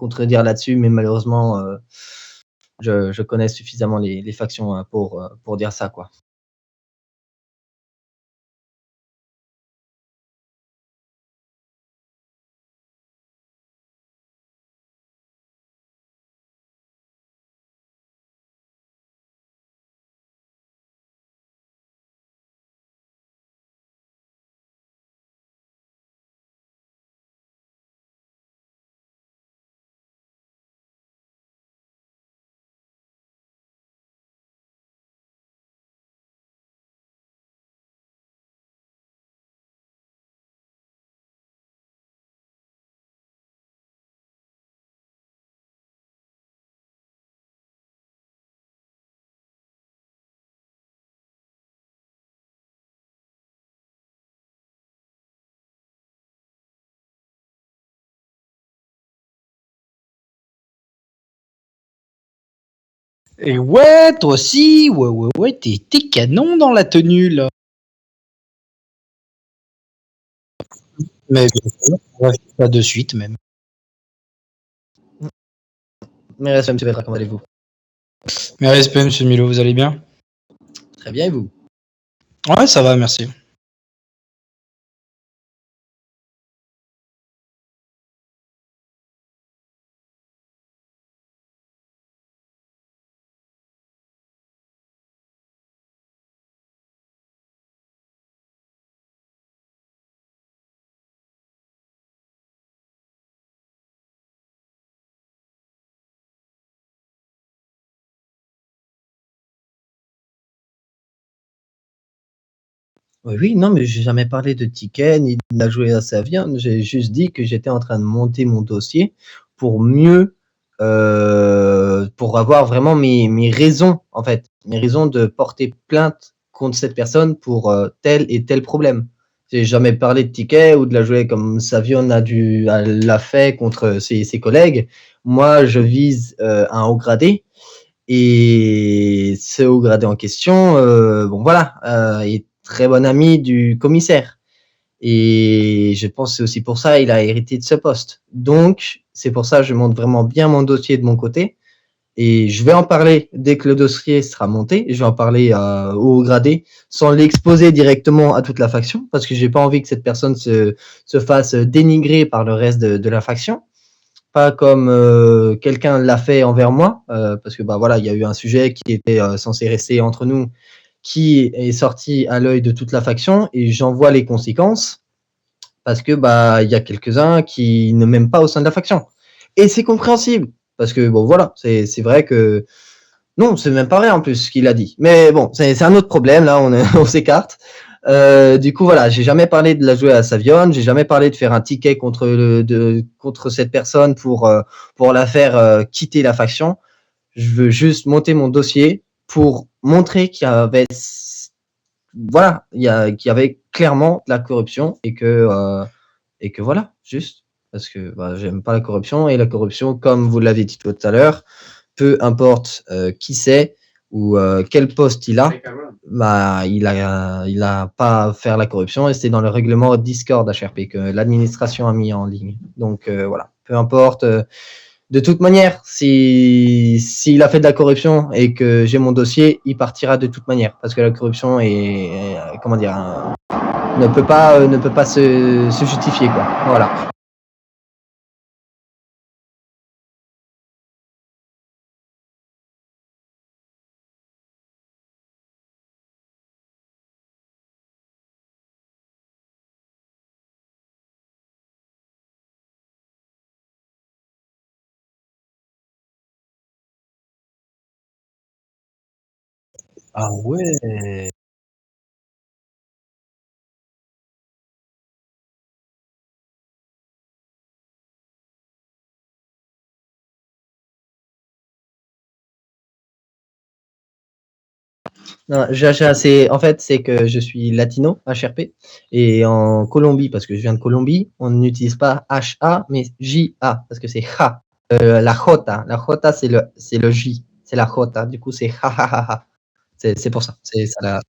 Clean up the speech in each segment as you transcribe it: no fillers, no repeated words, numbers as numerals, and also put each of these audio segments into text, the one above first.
contredire là-dessus, mais malheureusement, je connais suffisamment les factions, pour dire ça, quoi. Et ouais, toi aussi, ouais, t'es canon dans la tenue, là. Mais bien sûr, on va faire ça de suite, même. Mes respects, monsieur Petra, comment allez-vous? Mes respects, monsieur Milo, vous allez bien? Très bien, et vous? Ouais, ça va, merci. Oui, oui, non, mais j'ai jamais parlé de ticket ni de la jouer à sa viande. J'ai juste dit que j'étais en train de monter mon dossier pour mieux, pour avoir vraiment mes raisons, en fait, mes raisons de porter plainte contre cette personne pour, tel et tel problème. J'ai jamais parlé de ticket ou de la jouer comme Savion l'a fait contre ses collègues. Moi, je vise, un haut gradé et ce haut gradé en question, bon voilà, est très bon ami du commissaire. Et je pense que c'est aussi pour ça il a hérité de ce poste. Donc, c'est pour ça que je monte vraiment bien mon dossier de mon côté. Et je vais en parler dès que le dossier sera monté. Je vais en parler au haut gradé sans l'exposer directement à toute la faction parce que j'ai pas envie que cette personne se fasse dénigrer par le reste de la faction, pas comme quelqu'un l'a fait envers moi, parce que bah voilà, il y a eu un sujet qui était censé rester entre nous, qui est sorti à l'œil de toute la faction, et j'en vois les conséquences parce que bah il y a quelques-uns qui ne m'aiment pas au sein de la faction. Et c'est compréhensible parce que bon voilà, c'est vrai que non, c'est même pas vrai en plus ce qu'il a dit. Mais bon, c'est un autre problème là, on s'écarte. Du coup, voilà, j'ai jamais parlé de la jouer à Savion, j'ai jamais parlé de faire un ticket contre cette personne pour la faire quitter la faction. Je veux juste monter mon dossier pour montrer qu'il y avait, voilà, qu'il y avait clairement de la corruption et que voilà, juste parce que bah, j'aime pas la corruption et la corruption, comme vous l'avez dit tout à l'heure, peu importe qui c'est ou quel poste il a, bah, il a pas à faire la corruption et c'est dans le règlement Discord HRP que l'administration a mis en ligne. Donc voilà, peu importe. De toute manière, s'il a fait de la corruption et que j'ai mon dossier, il partira de toute manière parce que la corruption comment dire, ne peut pas se justifier, quoi. Voilà. Ah ouais. Non, en fait, c'est que je suis latino, HRP, et en Colombie, parce que je viens de Colombie, on n'utilise pas HA, mais JA, parce que c'est J. La J, c'est le J, c'est la J, du coup, c'est ha ha ha ha. C'est pour ça. C'est ça la...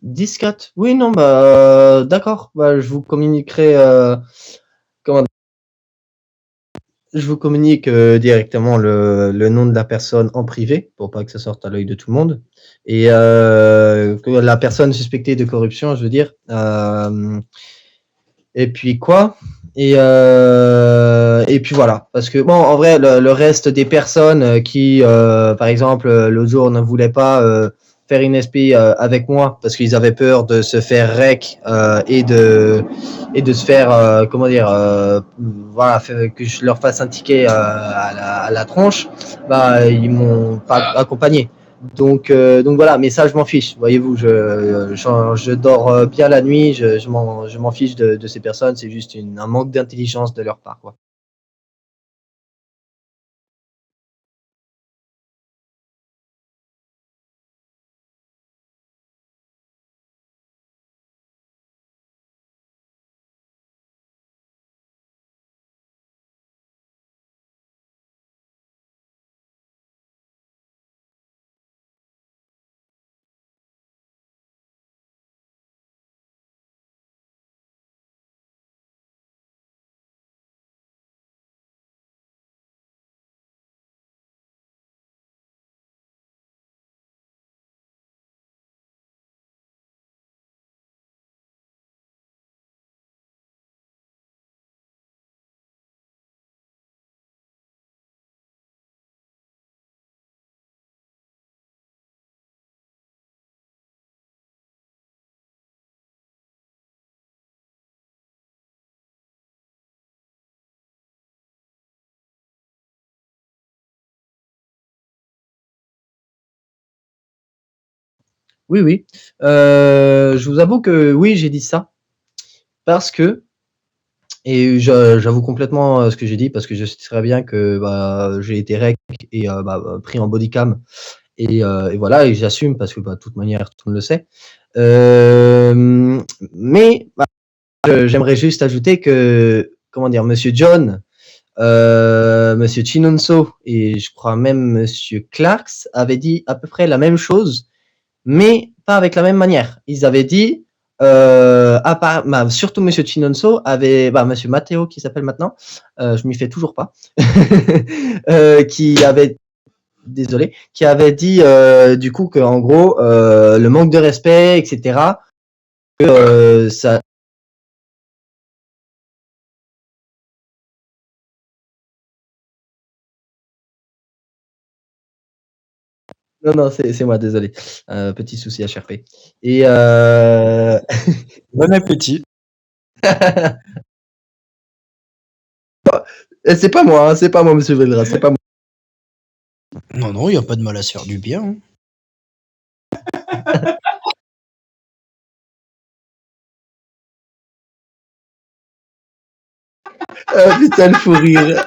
10-4. Oui, non, d'accord. Bah, je vous communiquerai. Comment Je vous communique directement le nom de la personne en privé pour pas que ça sorte à l'œil de tout le monde. Et que la personne suspectée de corruption, je veux dire. Et puis quoi? Et puis voilà. Parce que bon, en vrai, le reste des personnes qui, par exemple, l'autre jour ne voulaient pas faire une SP avec moi parce qu'ils avaient peur de se faire rec et de se faire comment dire voilà que je leur fasse un ticket à la tronche, bah ils m'ont pas accompagné. Donc voilà, mais ça je m'en fiche. Voyez-vous, je dors bien la nuit, je m'en fiche de ces personnes. C'est juste un manque d'intelligence de leur part, quoi. Oui, oui. Je vous avoue que oui, j'ai dit ça parce que et j'avoue complètement ce que j'ai dit parce que je sais très bien que bah, j'ai été rec et pris en bodycam et voilà et j'assume parce que bah, de toute manière tout le monde le sait. Mais j'aimerais juste ajouter que comment dire, Monsieur John, Monsieur Chinonso et je crois même Monsieur Clarks avaient dit à peu près la même chose mais pas avec la même manière. Ils avaient dit, surtout Monsieur Chinonso avait, Monsieur Matteo qui s'appelle maintenant, je m'y fais toujours pas, qui avait, désolé, qui avait dit du coup que en gros le manque de respect, etc. Ça, non non c'est moi désolé, petit souci HRP et Bon appétit. c'est pas moi, hein, c'est pas moi Monsieur Velra, c'est pas moi. Non, non, il n'y a pas de mal à se faire du bien, hein. Putain le fou rire.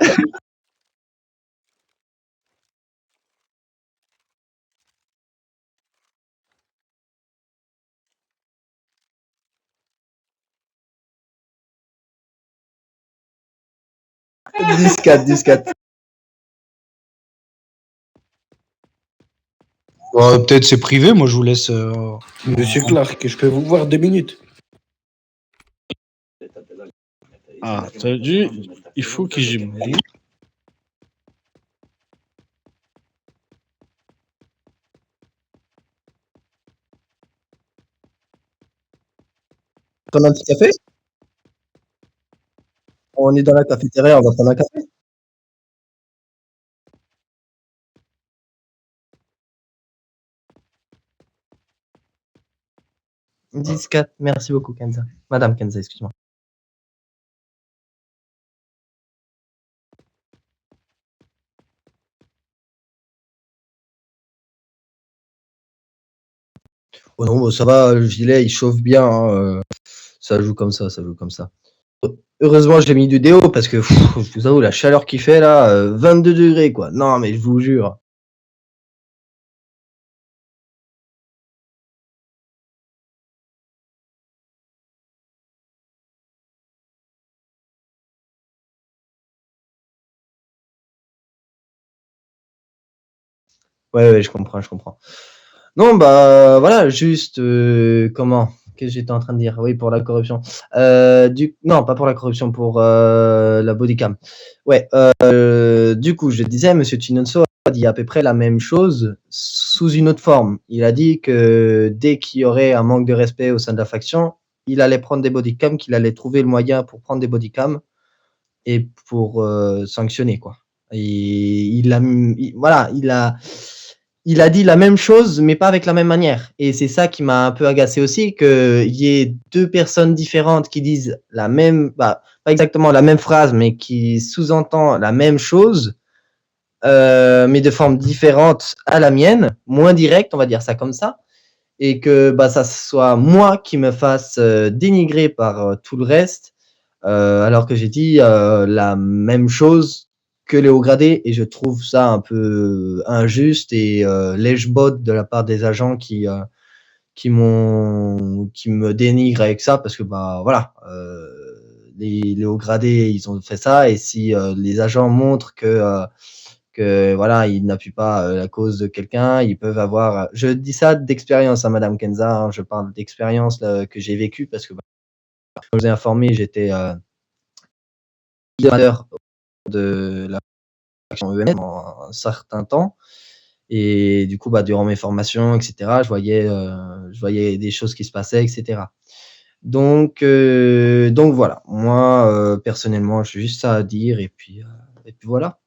10-4, 10-4. Peut-être c'est privé, moi je vous laisse. Monsieur Clark, je peux vous voir 2 minutes? Ah, t'as dit, il faut que j'ai bu. Prendre un petit café? On est dans la cafétéria, on va prendre un café? 10-4, merci beaucoup Kenza. Madame Kenza, excuse-moi. Oh non, ça va, le gilet, il chauffe bien, hein, ça joue comme ça joue comme ça. Heureusement, j'ai mis du déo parce que je vous avoue, la chaleur qu'il fait là, 22 degrés quoi. Non, mais je vous jure. Ouais, ouais, je comprends, je comprends. Non, bah voilà, juste comment? Qu'est-ce que j'étais en train de dire? Oui, pour la corruption. Non, pas pour la corruption, pour la bodycam. Ouais. Du coup, je disais, Monsieur Chinonso a dit à peu près la même chose sous une autre forme. Il a dit que dès qu'il y aurait un manque de respect au sein de la faction, il allait prendre des bodycams, qu'il allait trouver le moyen pour prendre des bodycams et pour sanctionner quoi. Et il a dit la même chose, mais pas avec la même manière. Et c'est ça qui m'a un peu agacé aussi, qu'il y ait deux personnes différentes qui disent la même, bah, pas exactement la même phrase, mais qui sous-entend la même chose, mais de forme différente à la mienne, moins directe, on va dire ça comme ça, et que bah, ça soit moi qui me fasse dénigrer par tout le reste, alors que j'ai dit la même chose que les hauts gradés, et je trouve ça un peu injuste et lèche-botte de la part des agents qui me dénigrent avec ça, parce que bah voilà, les hauts gradés ils ont fait ça, et si les agents montrent que voilà, ils n'appuient pas la cause de quelqu'un, ils peuvent avoir. Je dis ça d'expérience, hein, Madame Kenza, hein, je parle d'expérience que j'ai vécue, parce que bah, comme je vous ai informé, j'étais leader de la faction EM en un certain temps. Et du coup, bah, durant mes formations, etc., je voyais des choses qui se passaient, etc. Donc voilà. Moi, personnellement, j'ai juste ça à dire, et puis voilà.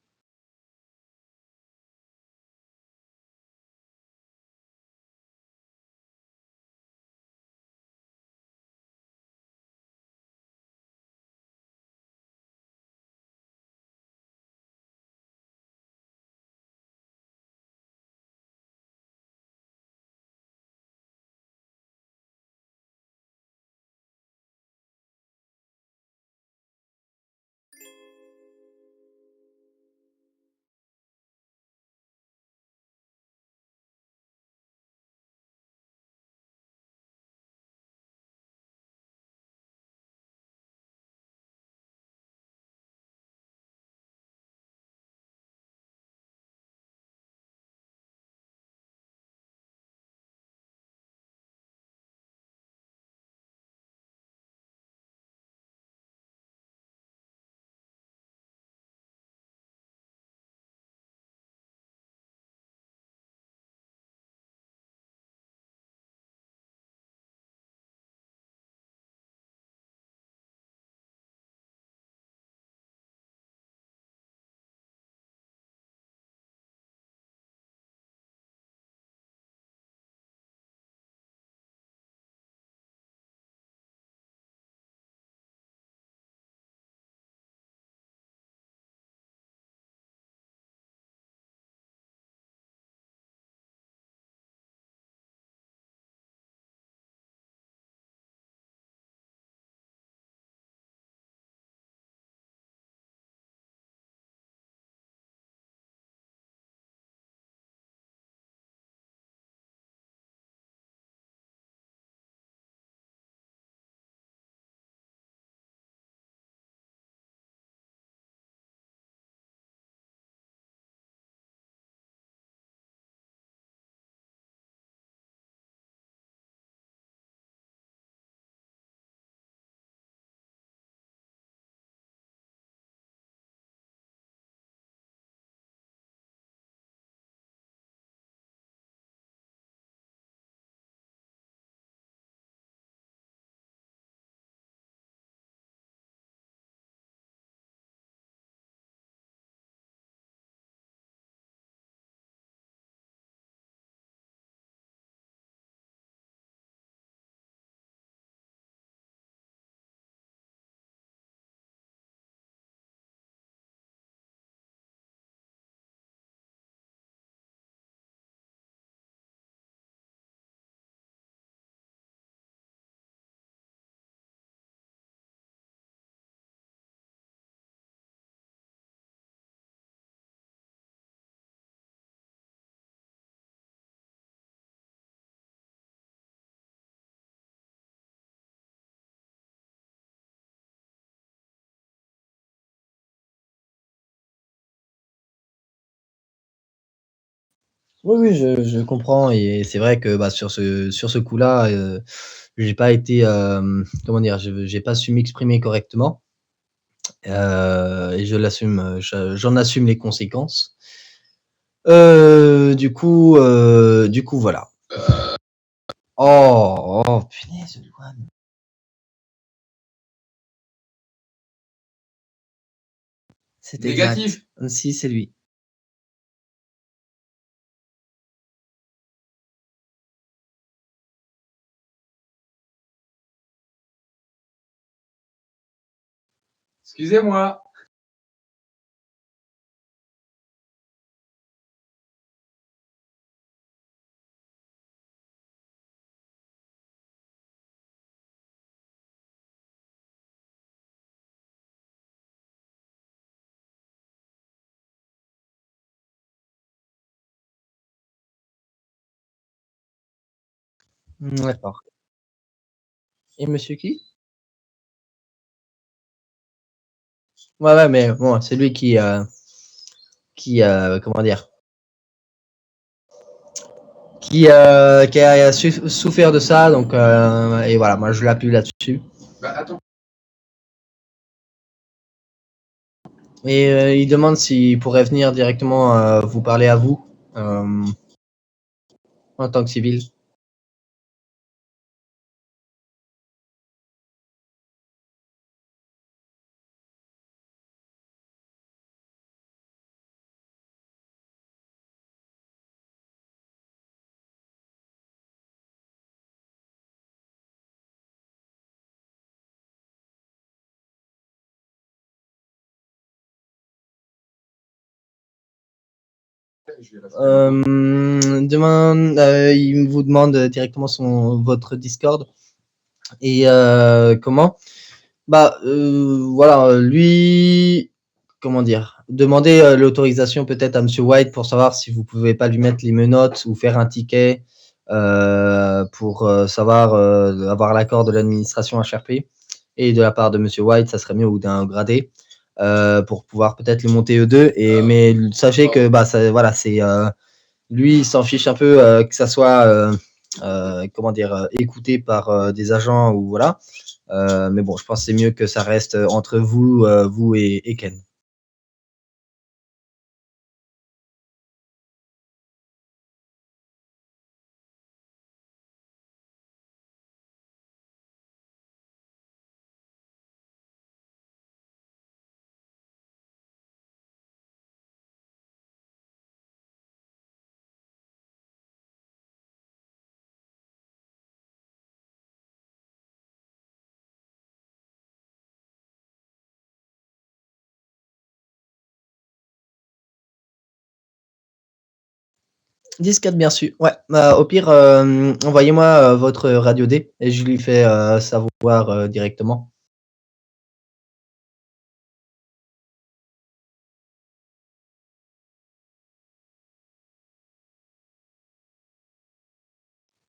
Oui, oui, je comprends et c'est vrai que, bah, sur ce coup-là, j'ai pas été, comment dire? J'ai pas su m'exprimer correctement, et je l'assume, j'en assume les conséquences. Du coup, voilà. Oh! Oh punaise, Louane. C'est exact. Négatif. Si, c'est lui. Excusez-moi. D'accord. Et monsieur qui? Ouais, ouais, mais bon, c'est lui qui, comment dire? Qui a souffert de ça, donc et voilà, moi je l'appuie là-dessus. Bah, attends. Et il demande s'il pourrait venir directement vous parler à vous euh, en tant que civil. Il vous demande directement votre Discord et comment? Bah voilà, lui, comment dire? Demander l'autorisation peut-être à Monsieur White pour savoir si vous pouvez pas lui mettre les menottes ou faire un ticket pour savoir avoir l'accord de l'administration HRP et de la part de Monsieur White, ça serait mieux ou d'un gradé pour pouvoir peut-être les monter eux deux. Et mais sachez que bah ça, voilà, c'est lui, il s'en fiche un peu que ça soit comment dire écouté par des agents ou voilà. Mais bon, je pense que c'est mieux que ça reste entre vous, vous et Ken. Disquette bien sûr. Ouais, au pire, envoyez-moi votre radio D et je lui fais savoir directement.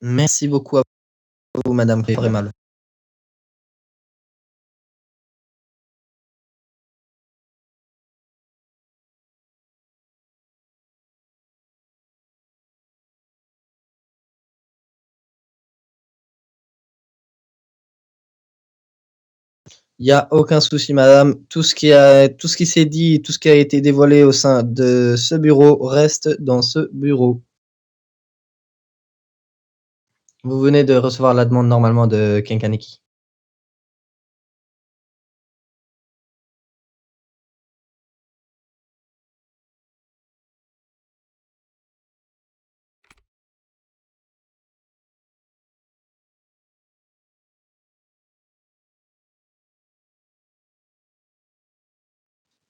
Merci beaucoup à vous, Madame Prémal. Il y a aucun souci, Madame. Tout ce qui s'est dit, tout ce qui a été dévoilé au sein de ce bureau reste dans ce bureau. Vous venez de recevoir la demande normalement de Ken Kaneki.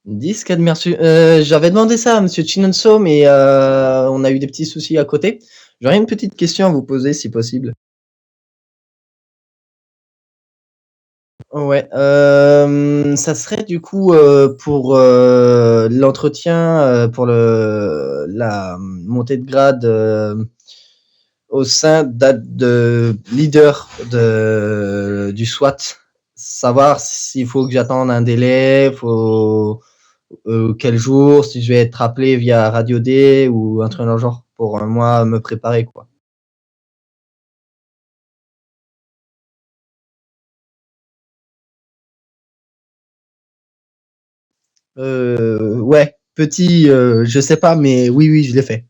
Disquette merci. J'avais demandé ça à Monsieur Chinonso, mais on a eu des petits soucis à côté. J'aurais une petite question à vous poser, si possible. Ouais, ça serait du coup pour l'entretien, pour la montée de grade au sein de leader du SWAT. Savoir s'il faut que j'attende un délai, faut quel jour, si je vais être appelé via Radio D ou un truc dans le genre pour moi me préparer quoi. Ouais, petit, je sais pas, mais oui, oui, je l'ai fait.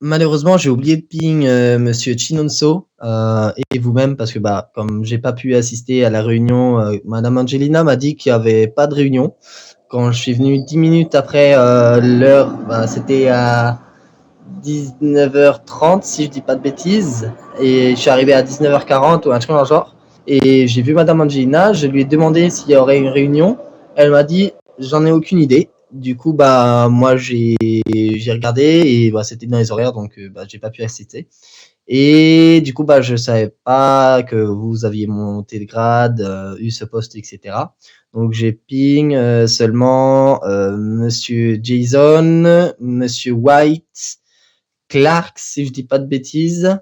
Malheureusement, j'ai oublié de ping Monsieur Chinonso et vous-même parce que bah comme j'ai pas pu assister à la réunion, Madame Angelina m'a dit qu'il y avait pas de réunion. Quand je suis venu 10 minutes après l'heure, bah, c'était à 19h30 si je dis pas de bêtises et je suis arrivé à 19h40 ou un truc dans le genre et j'ai vu Madame Angelina, je lui ai demandé s'il y aurait une réunion, elle m'a dit j'en ai aucune idée. Du coup bah moi j'ai regardé et bah, c'était dans les horaires donc bah, j'ai pas pu assister. Et du coup bah je savais pas que vous aviez monté de grade, eu ce poste etc. Donc j'ai ping seulement Monsieur Jason, Monsieur White, Clark, si je dis pas de bêtises.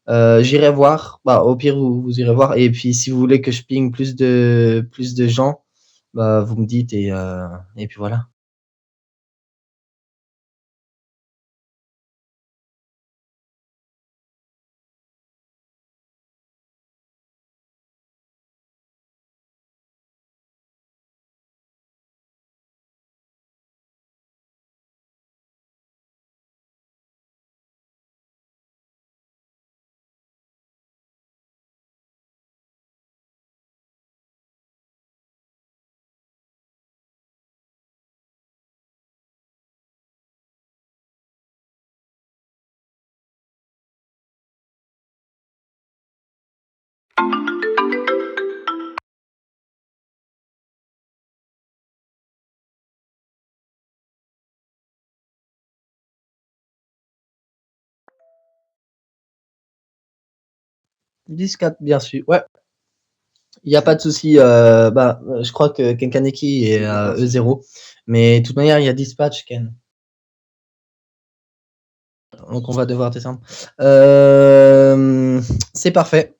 J'irai voir. Bah, au pire, vous irez voir. Et puis, si vous voulez que je ping plus de gens, bah, vous me dites et puis voilà. Dix quatre bien sûr. Ouais, il n'y a pas de souci. Bah, je crois que Kenkaneki est à E0. Mais de toute manière, il y a dispatch, Ken. Donc, on va devoir descendre. C'est parfait.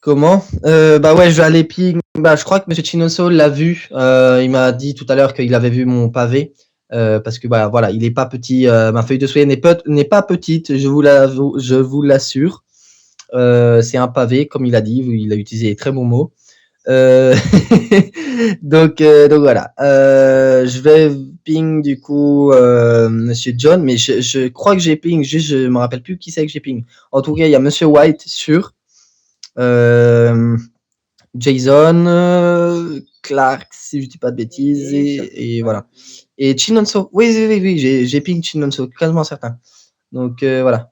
Comment bah ouais, je vais aller ping. Bah, je crois que Monsieur Chinoso l'a vu. Il m'a dit tout à l'heure qu'il avait vu mon pavé. Parce que bah voilà, il est pas petit. Ma feuille de souhait n'est pas petite. Je vous l'assure. C'est un pavé, comme il a dit. Il a utilisé les très bons mots. Euh, donc voilà. Je vais ping du coup Monsieur John, mais je crois que j'ai ping. Juste, je me rappelle plus qui c'est que j'ai ping. En tout cas, il y a Monsieur White sûr. Euh, Jason, Clark, si je dis pas de bêtises, et voilà. Et Chinonso, oui, oui, oui, oui j'ai ping Chinonso, quasiment certain. Donc voilà.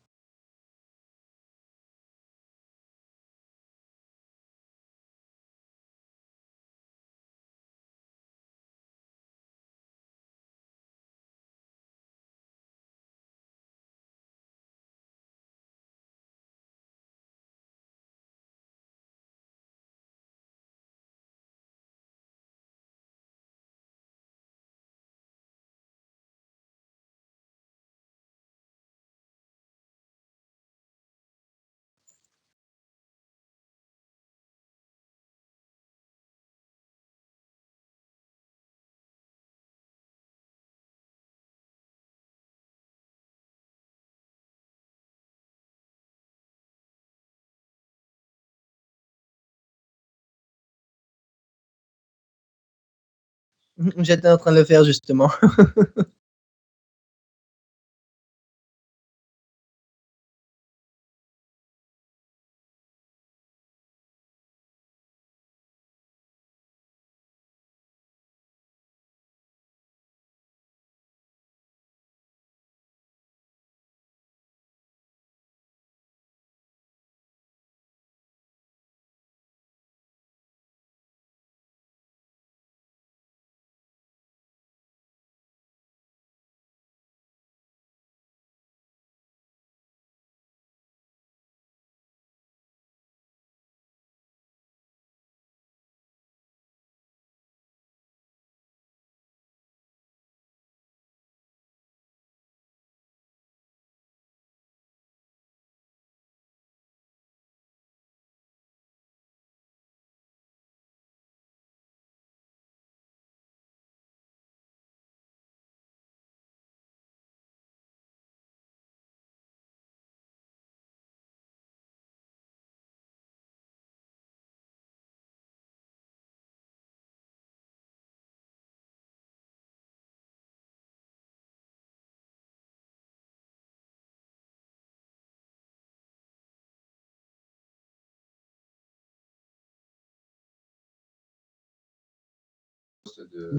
J'étais en train de le faire justement.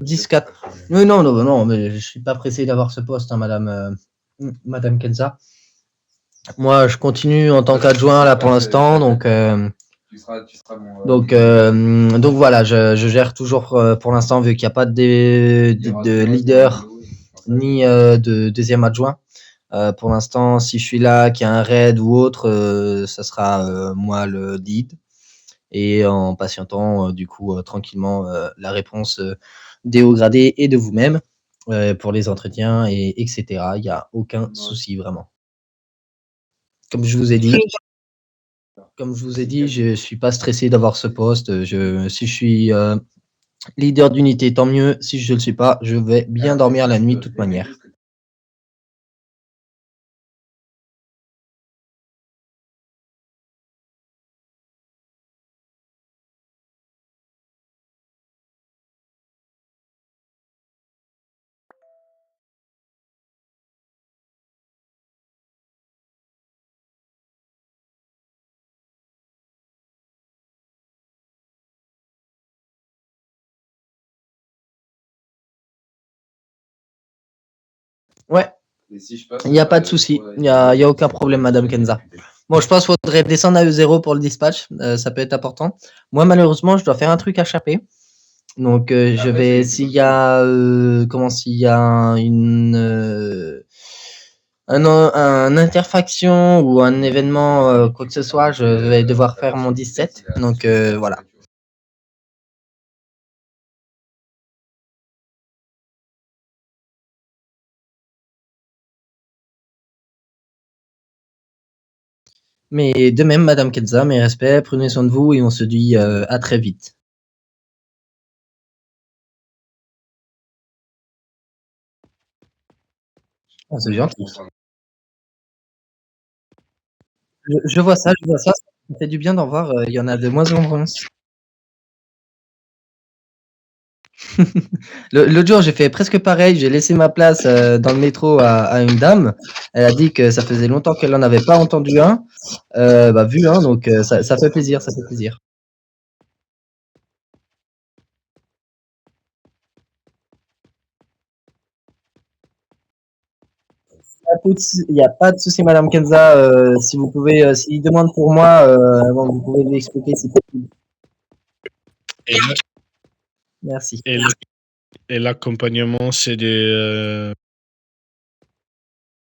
10-4. Oui, non, non, non, mais je suis pas pressé d'avoir ce poste, hein, Madame Kenza. Moi, je continue en tant qu'adjoint là pour l'instant, donc voilà, je gère toujours pour l'instant vu qu'il n'y a pas de leader ni de deuxième adjoint. Pour l'instant, si je suis là, qu'il y a un raid ou autre, ça sera moi le lead. Et en patientant, du coup, tranquillement, la réponse des hauts gradés et de vous-même pour les entretiens, etc. Il n'y a aucun souci, vraiment. Comme je vous ai dit, je ne suis pas stressé d'avoir ce poste. Si je suis leader d'unité, tant mieux. Si je ne le suis pas, je vais bien dormir la nuit de toute manière. Ouais, il n'y a pas de souci. Il n'y a aucun problème, Madame Kenza. Bon, je pense qu'il faudrait descendre à E0 pour le dispatch. Ça peut être important. Moi, malheureusement, je dois faire un truc à chaper. Donc, je vais, s'il y a, un interfaction ou un événement, quoi que ce soit, je vais devoir faire mon 17. Donc, voilà. Mais de même, Madame Kenza, mes respects, prenez soin de vous et on se dit à très vite. Ah, c'est gentil. Je vois ça, ça me fait du bien d'en voir, il y en a de moins en moins. L'autre jour, j'ai fait presque pareil, j'ai laissé ma place dans le métro à une dame. Elle a dit que ça faisait longtemps qu'elle n'en avait pas entendu un, vu un, donc ça fait plaisir, ça fait plaisir. Il n'y a pas de souci, Madame Kenza, si vous pouvez, s'il demande pour moi, vous pouvez lui expliquer si possible. Et, Merci. et l'accompagnement, c'est des